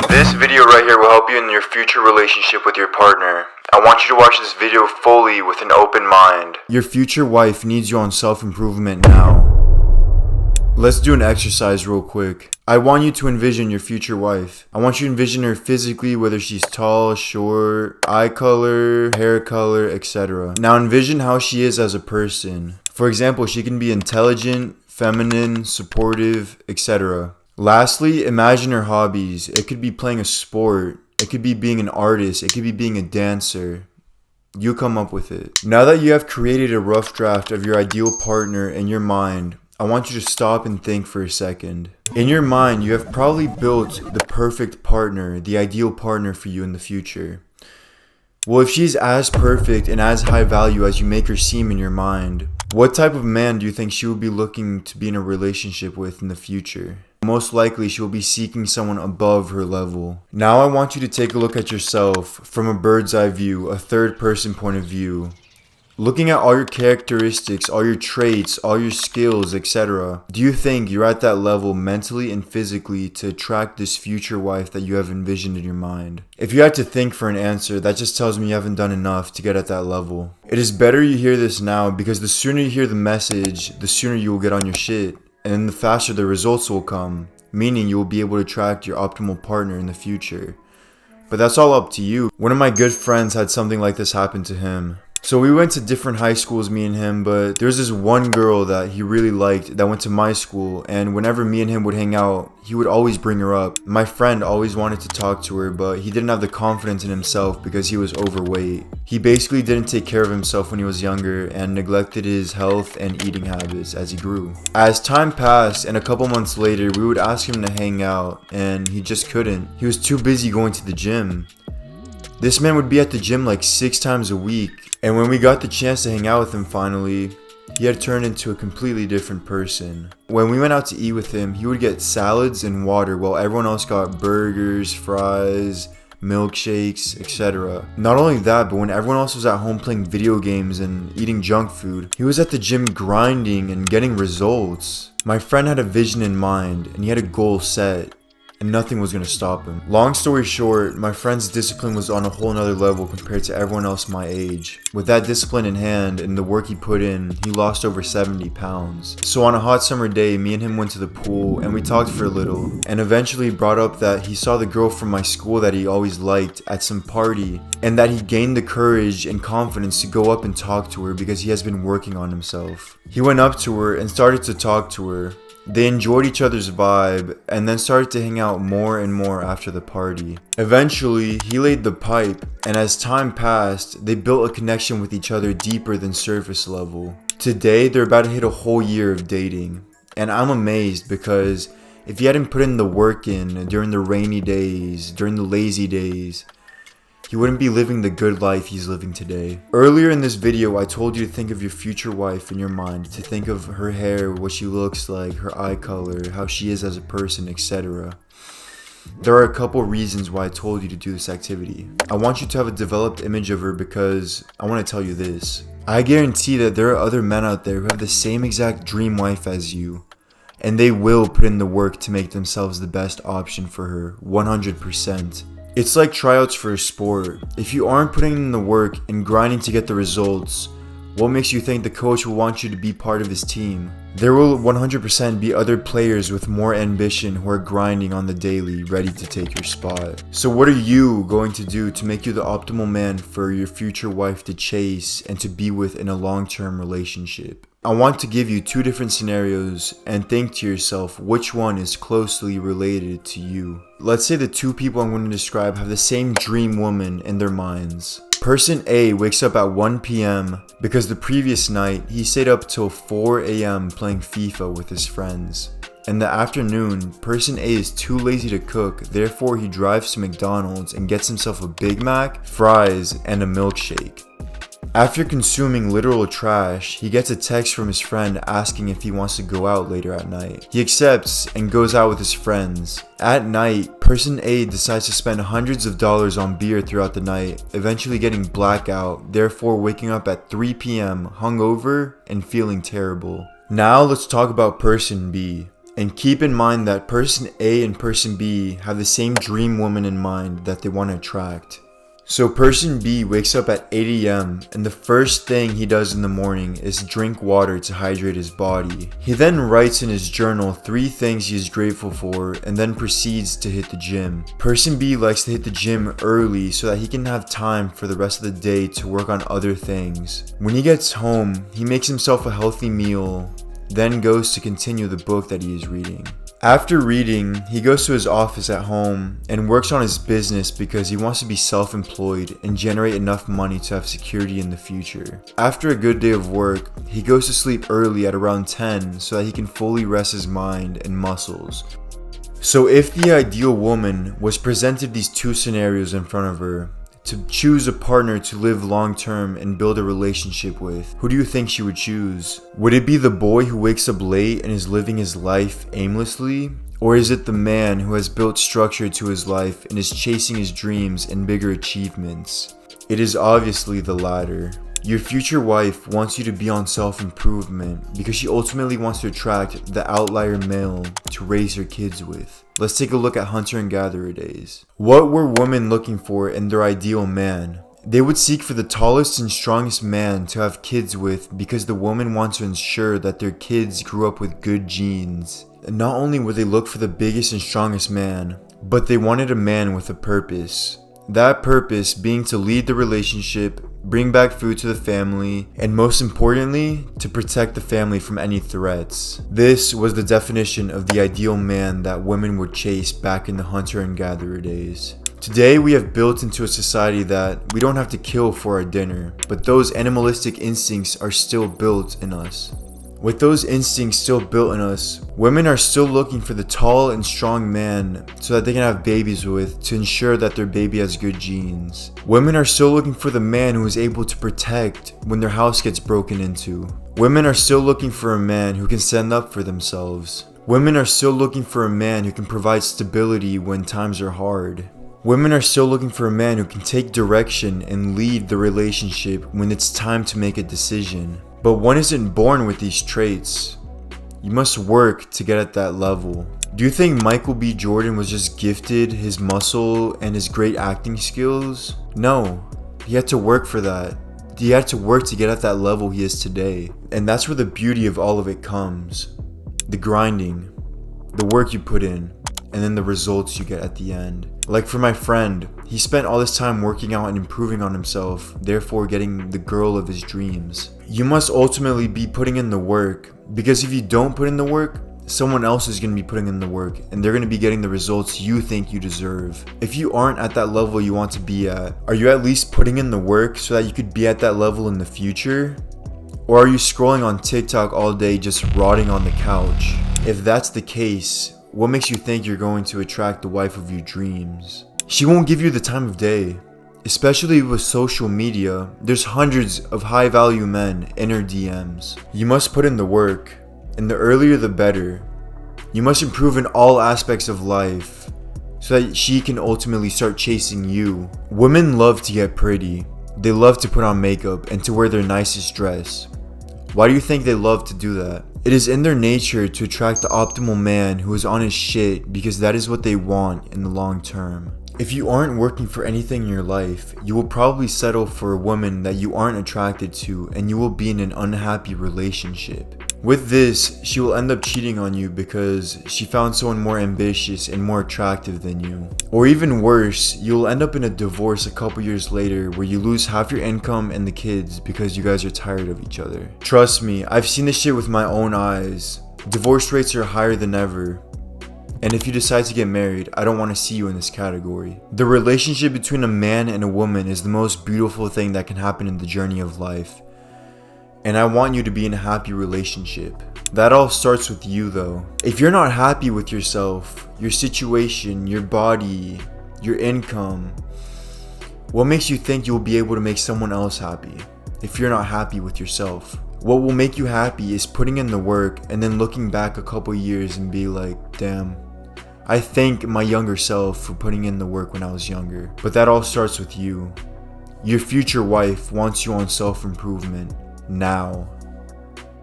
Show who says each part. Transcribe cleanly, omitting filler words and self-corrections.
Speaker 1: This video right here will help you in your future relationship with your partner. I want you to watch this video fully with an open mind. Your future wife needs you on self-improvement now. Let's do an exercise real quick. I want you to envision your future wife. I want you to envision her physically, whether she's tall, short, eye color, hair color, etc. Now envision how she is as a person. For example, she can be intelligent, feminine, supportive, etc. Lastly, imagine her hobbies. It could be playing a sport. It could be being an artist. It could be being a dancer. You come up with it. Now that you have created a rough draft of your ideal partner in your mind, I want you to stop and think for a second. In your mind, you have probably built the perfect partner, the ideal partner for you in the future. Well, if she's as perfect and as high value as you make her seem in your mind, what type of man do you think she will be looking to be in a relationship with in the future? Most likely, she will be seeking someone above her level. Now I want you to take a look at yourself from a bird's eye view, a third person point of view. Looking at all your characteristics, all your traits, all your skills, etc. Do you think you're at that level mentally and physically to attract this future wife that you have envisioned in your mind? If you had to think for an answer, that just tells me you haven't done enough to get at that level. It is better you hear this now, because the sooner you hear the message, the sooner you will get on your shit. And then the faster the results will come, meaning you will be able to attract your optimal partner in the future. But that's all up to you. One of my good friends had something like this happen to him. So we went to different high schools, me and him, but there's this one girl that he really liked that went to my school, and whenever me and him would hang out, he would always bring her up. My friend always wanted to talk to her, but he didn't have the confidence in himself because he was overweight. He basically didn't take care of himself when he was younger and neglected his health and eating habits as he grew. As time passed and a couple months later, we would ask him to hang out, and he just couldn't. He was too busy going to the gym. This man would be at the gym like 6 times a week, and when we got the chance to hang out with him finally, he had turned into a completely different person. When we went out to eat with him, he would get salads and water while everyone else got burgers, fries, milkshakes, etc. Not only that, but when everyone else was at home playing video games and eating junk food, he was at the gym grinding and getting results. My friend had a vision in mind, and he had a goal set, and nothing was going to stop him. Long story short, my friend's discipline was on a whole nother level compared to everyone else my age. With that discipline in hand and the work he put in, he lost over 70 pounds. So on a hot summer day, me and him went to the pool and we talked for a little, and eventually brought up that he saw the girl from my school that he always liked at some party, and that he gained the courage and confidence to go up and talk to her because he has been working on himself. He went up to her and started to talk to her. They enjoyed each other's vibe and then started to hang out more and more after the party. Eventually, he laid the pipe, and as time passed, they built a connection with each other deeper than surface level. Today, they're about to hit a whole year of dating. And I'm amazed because if he hadn't put in the work in during the rainy days, during the lazy days, he wouldn't be living the good life he's living today. Earlier in this video, I told you to think of your future wife in your mind, to think of her hair, what she looks like, her eye color, how she is as a person, etc. There are a couple reasons why I told you to do this activity. I want you to have a developed image of her because I want to tell you this. I guarantee that there are other men out there who have the same exact dream wife as you, and they will put in the work to make themselves the best option for her, 100%. It's like tryouts for a sport. If you aren't putting in the work and grinding to get the results, what makes you think the coach will want you to be part of his team? There will 100% be other players with more ambition who are grinding on the daily, ready to take your spot. So what are you going to do to make you the optimal man for your future wife to chase and to be with in a long-term relationship? I want to give you 2 different scenarios and think to yourself which one is closely related to you. Let's say the 2 people I'm going to describe have the same dream woman in their minds. Person A wakes up at 1 p.m. because the previous night he stayed up till 4 a.m. playing FIFA with his friends. In the afternoon, person A is too lazy to cook, therefore he drives to McDonald's and gets himself a Big Mac, fries, and a milkshake. After consuming literal trash, he gets a text from his friend asking if he wants to go out later at night. He accepts and goes out with his friends. At night, person A decides to spend hundreds of dollars on beer throughout the night, eventually getting blackout, therefore waking up at 3 p.m. hungover and feeling terrible. Now let's talk about person B. And keep in mind that person A and person B have the same dream woman in mind that they want to attract. So person B wakes up at 8 a.m. and the first thing he does in the morning is drink water to hydrate his body. He then writes in his journal 3 things he is grateful for and then proceeds to hit the gym. Person B likes to hit the gym early so that he can have time for the rest of the day to work on other things. When he gets home, he makes himself a healthy meal, then goes to continue the book that he is reading. After reading, he goes to his office at home and works on his business because he wants to be self-employed and generate enough money to have security in the future. After a good day of work, he goes to sleep early at around 10 so that he can fully rest his mind and muscles. So if the ideal woman was presented these 2 scenarios in front of her, to choose a partner to live long term and build a relationship with, who do you think she would choose? Would it be the boy who wakes up late and is living his life aimlessly? Or is it the man who has built structure to his life and is chasing his dreams and bigger achievements? It is obviously the latter. Your future wife wants you to be on self-improvement because she ultimately wants to attract the outlier male to raise her kids with. Let's take a look at hunter and gatherer days. What were women looking for in their ideal man? They would seek for the tallest and strongest man to have kids with because the woman wants to ensure that their kids grew up with good genes. And not only would they look for the biggest and strongest man, but they wanted a man with a purpose. That purpose being to lead the relationship, bring back food to the family, and most importantly, to protect the family from any threats. This was the definition of the ideal man that women would chase back in the hunter and gatherer days. Today we have built into a society that we don't have to kill for our dinner, but those animalistic instincts are still built in us. With those instincts still built in us, women are still looking for the tall and strong man so that they can have babies with to ensure that their baby has good genes. Women are still looking for the man who is able to protect when their house gets broken into. Women are still looking for a man who can stand up for themselves. Women are still looking for a man who can provide stability when times are hard. Women are still looking for a man who can take direction and lead the relationship when it's time to make a decision. But one isn't born with these traits. You must work to get at that level. Do you think Michael B. Jordan was just gifted his muscle and his great acting skills? No, he had to work for that. He had to work to get at that level he is today. And that's where the beauty of all of it comes. The grinding, the work you put in, and then the results you get at the end. Like for my friend, he spent all this time working out and improving on himself, therefore getting the girl of his dreams. You must ultimately be putting in the work, because if you don't put in the work, someone else is going to be putting in the work and they're going to be getting the results you think you deserve. If you aren't at that level you want to be at, are you at least putting in the work so that you could be at that level in the future? Or are you scrolling on TikTok all day just rotting on the couch? If that's the case, what makes you think you're going to attract the wife of your dreams? She won't give you the time of day. Especially with social media, there's hundreds of high value men in her DMs. You must put in the work, and the earlier the better. You must improve in all aspects of life so that she can ultimately start chasing you. Women love to get pretty. They love to put on makeup and to wear their nicest dress. Why do you think they love to do that? It is in their nature to attract the optimal man who is on his shit because that is what they want in the long term. If you aren't working for anything in your life, you will probably settle for a woman that you aren't attracted to and you will be in an unhappy relationship. With this, she will end up cheating on you because she found someone more ambitious and more attractive than you. Or even worse, you'll end up in a divorce a couple years later where you lose half your income and the kids because you guys are tired of each other. Trust me, I've seen this shit with my own eyes. Divorce rates are higher than ever. And if you decide to get married, I don't want to see you in this category. The relationship between a man and a woman is the most beautiful thing that can happen in the journey of life. And I want you to be in a happy relationship. That all starts with you though. If you're not happy with yourself, your situation, your body, your income, what makes you think you'll be able to make someone else happy if you're not happy with yourself? What will make you happy is putting in the work and then looking back a couple years and be like, damn, I thank my younger self for putting in the work when I was younger. But that all starts with you. Your future wife wants you on self-improvement now.